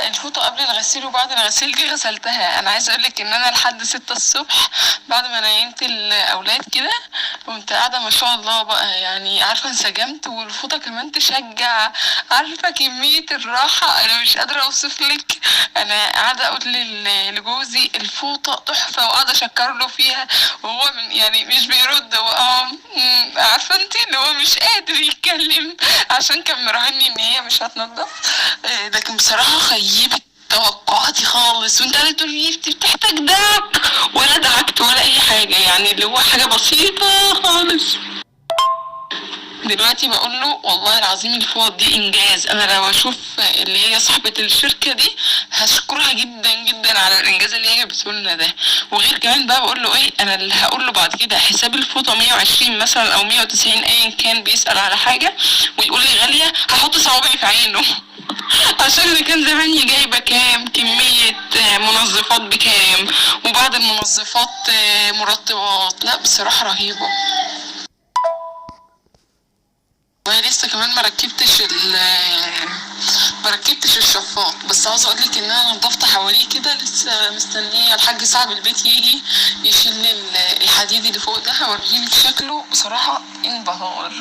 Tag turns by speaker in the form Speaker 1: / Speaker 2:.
Speaker 1: لا، الفوطة قبل الغسيل وبعد الغسيل دي غسلتها. انا عايزة اقولك ان انا لحد 6 الصبح بعد ما نيمت الاولاد كده كنت قاعدة ما شاء الله بقى، يعني عارفة انسجمت، والفوطة كمان تشجع. عارفة كمية الراحة انا مش قادرة اوصفلك. انا قاعدة اقول لجوزي الفوطة تحفة، وقاعدة اشكر له فيها، وهو من يعني مش بيرد، هو عارفة انت اللي هو مش قادر يتكلم عشان كان مراهني ان هي مش هتنضف. لكن بصراحة خيبت توقعاتي خالص. وانت قاعدة تقولي انت بتحتاج دعك، ولا دعكت ولا اي حاجة، يعني اللي هو حاجة بسيطة خالص. دلوقتي بقول له والله العظيم الفوط دي انجاز. انا لو اشوف اللي هي صاحبة الشركة دي هشكرها جدا جدا على الانجاز اللي هي جابته لنا ده. وغير كمان بقى بقول له ايه، انا اللي هقول له بعد كده حساب الفوطة 120 مثلا او 190 ايا كان، بيسأل على حاجة ويقول لي غالية، هحط صوابعي في عينه. عشان اللي كان زماني جايبة كام كمية منظفات بكام، وبعد المنظفات مرطبات. لا بصراحة رهيبة. وانا لسه كمان مركبتش الشفاط، بس عاوزه اقولك ان انا نضفت حواليه كده. لسه مستنيه الحاج صاحب البيت يجي يشيل الحديد اللي فوق ده، هوريلك شكله بصراحه انبهار.